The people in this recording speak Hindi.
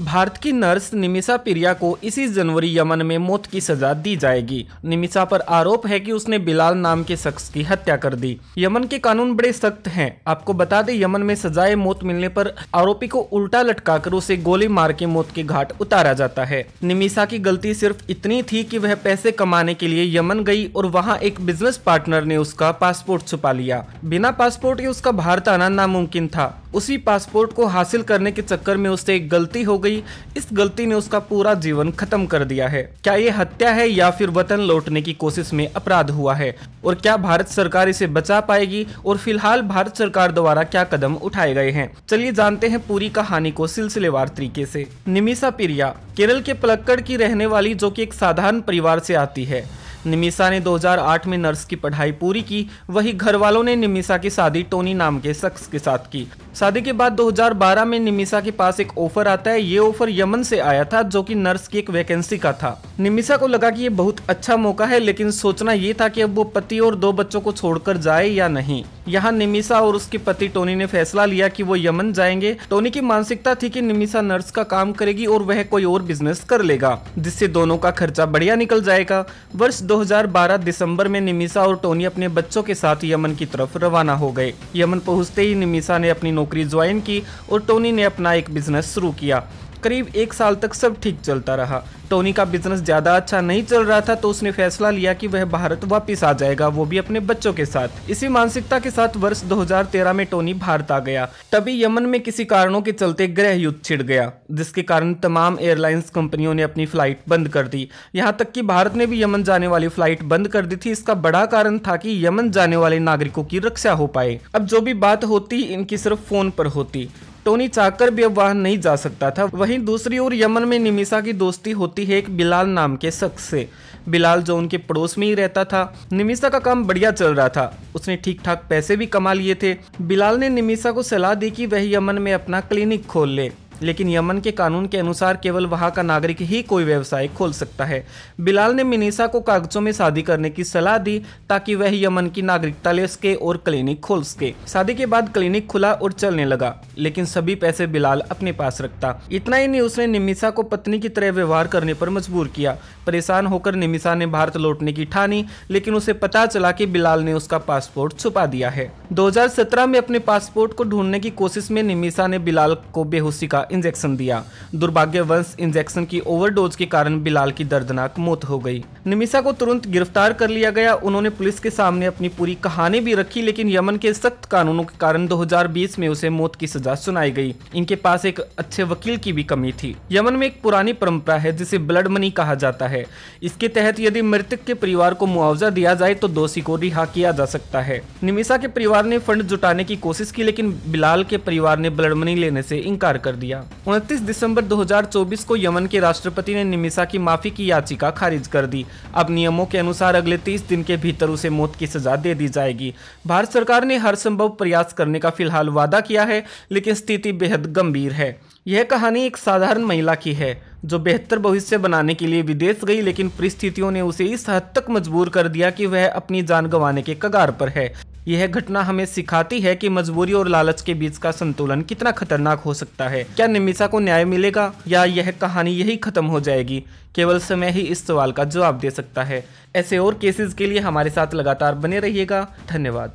भारत की नर्स निमिषा पिरिया को इसी जनवरी यमन में मौत की सजा दी जाएगी। निमिषा पर आरोप है कि उसने बिलाल नाम के शख्स की हत्या कर दी। यमन के कानून बड़े सख्त हैं। आपको बता दें, यमन में सजाए मौत मिलने पर आरोपी को उल्टा लटकाकर उसे गोली मार के मौत के घाट उतारा जाता है। निमिषा की गलती सिर्फ इतनी थी कि वह पैसे कमाने के लिए यमन गई और वहां एक बिजनेस पार्टनर ने उसका पासपोर्ट छुपा लिया। बिना पासपोर्ट के उसका भारत आना नामुमकिन था। उसी पासपोर्ट को हासिल करने के चक्कर में उससे एक गलती हो गई। इस गलती ने उसका पूरा जीवन खत्म कर दिया है। क्या ये हत्या है या फिर वतन लौटने की कोशिश में अपराध हुआ है, और क्या भारत सरकार इसे बचा पाएगी, और फिलहाल भारत सरकार द्वारा क्या कदम उठाए गए हैं, चलिए जानते हैं पूरी कहानी को सिलसिलेवार तरीके से। निमिषा पिरिया केरल के पलक्कड़ की रहने वाली, जो कि एक साधारण परिवार से आती है। निमिषा ने 2008 में नर्स की पढ़ाई पूरी की। वही घर वालों ने निमिषा की शादी टोनी नाम के शख्स के साथ की। शादी के बाद 2012 में निमिषा के पास एक ऑफर आता है। ये ऑफर यमन से आया था, जो कि नर्स की एक वैकेंसी का था। निमिषा को लगा कि ये बहुत अच्छा मौका है, लेकिन सोचना ये था कि अब वो पति और 2 बच्चों को छोड़कर जाए या नहीं। यहाँ निमिषा और उसके पति टोनी ने फैसला लिया कि वो यमन जाएंगे। टोनी की मानसिकता थी कि निमिषा नर्स का काम करेगी और वह कोई और बिजनेस कर लेगा, जिससे दोनों का खर्चा बढ़िया निकल जाएगा। वर्ष 2012 दिसंबर में निमिषा और टोनी अपने बच्चों के साथ यमन की तरफ रवाना हो गए। यमन पहुंचते ही निमिषा ने अपनी नौकरी ज्वाइन की और टोनी ने अपना एक बिजनेस शुरू किया। करीब 1 साल तक सब ठीक चलता रहा। टोनी का बिजनेस ज्यादा अच्छा नहीं चल रहा था, तो उसने फैसला लिया कि वह भारत वापस आ जाएगा, वो भी अपने बच्चों के साथ। इसी मानसिकता के साथ वर्ष 2013 में टोनी भारत आ गया। तभी यमन में किसी कारणों के चलते गृह युद्ध छिड़ गया, जिसके कारण तमाम एयरलाइंस कंपनियों ने अपनी फ्लाइट बंद कर दी। यहाँ तक कि भारत ने भी यमन जाने वाली फ्लाइट बंद कर दी थी। इसका बड़ा कारण था कि यमन जाने वाले नागरिकों की रक्षा हो पाए। अब जो भी बात होती इनकी सिर्फ फोन पर होती। टोनी चाहकर भी अब वहां नहीं जा सकता था। वहीं दूसरी ओर यमन में निमिषा की दोस्ती होती है एक बिलाल नाम के शख्स से। बिलाल जो उनके पड़ोस में ही रहता था। निमिषा का काम बढ़िया चल रहा था, उसने ठीक ठाक पैसे भी कमा लिए थे। बिलाल ने निमिषा को सलाह दी कि वह यमन में अपना क्लिनिक खोल ले, लेकिन यमन के कानून के अनुसार केवल वहां का नागरिक ही कोई व्यवसाय खोल सकता है। बिलाल ने निमिषा को कागजों में शादी करने की सलाह दी, ताकि वह यमन की नागरिकता ले सके और क्लिनिक खोल सके। शादी के बाद क्लिनिक खुला और चलने लगा, लेकिन सभी पैसे बिलाल अपने पास रखता। इतना ही नहीं, उसने निमिषा को पत्नी की तरह व्यवहार करने पर मजबूर किया। परेशान होकर निमिषा ने भारत लौटने की ठानी, लेकिन उसे पता चला कि बिलाल ने उसका पासपोर्ट छुपा दिया है। 2017 में अपने पासपोर्ट को ढूंढने की कोशिश में निमिषा ने बिलाल को बेहोशी का इंजेक्शन दिया। दुर्भाग्यवश इंजेक्शन की ओवरडोज के कारण बिलाल की दर्दनाक मौत हो गई। निमिषा को तुरंत गिरफ्तार कर लिया गया। उन्होंने पुलिस के सामने अपनी पूरी कहानी भी रखी, लेकिन यमन के सख्त कानूनों के कारण 2020 में उसे मौत की सजा सुनाई गई। इनके पास एक अच्छे वकील की भी कमी थी। यमन में एक पुरानी परंपरा है जिसे ब्लड मनी कहा जाता है। इसके तहत यदि मृतक के परिवार को मुआवजा दिया जाए तो दोषी को रिहा किया जा सकता है। निमिषा के परिवार ने फंड जुटाने की कोशिश की, लेकिन बिलाल के परिवार ने ब्लड मनी लेने से इनकार कर दिया। 29 दिसंबर 2024 को यमन के राष्ट्रपति ने निमिषा की माफी की याचिका खारिज कर दी। अब नियमों के अनुसार अगले 30 दिन के भीतर उसे मौत की सजा दे दी जाएगी। भारत सरकार ने हर संभव प्रयास करने का फिलहाल वादा किया है, लेकिन स्थिति बेहद गंभीर है। यह कहानी एक साधारण महिला की है जो बेहतर भविष्य बनाने के लिए विदेश गई, लेकिन परिस्थितियों ने उसे इस हद तक मजबूर कर दिया कि वह अपनी जान गंवाने के कगार पर है। यह घटना हमें सिखाती है कि मजबूरी और लालच के बीच का संतुलन कितना खतरनाक हो सकता है। क्या निमिषा को न्याय मिलेगा या यह कहानी यही खत्म हो जाएगी? केवल समय ही इस सवाल का जवाब दे सकता है। ऐसे और केसेस के लिए हमारे साथ लगातार बने रहिएगा। धन्यवाद।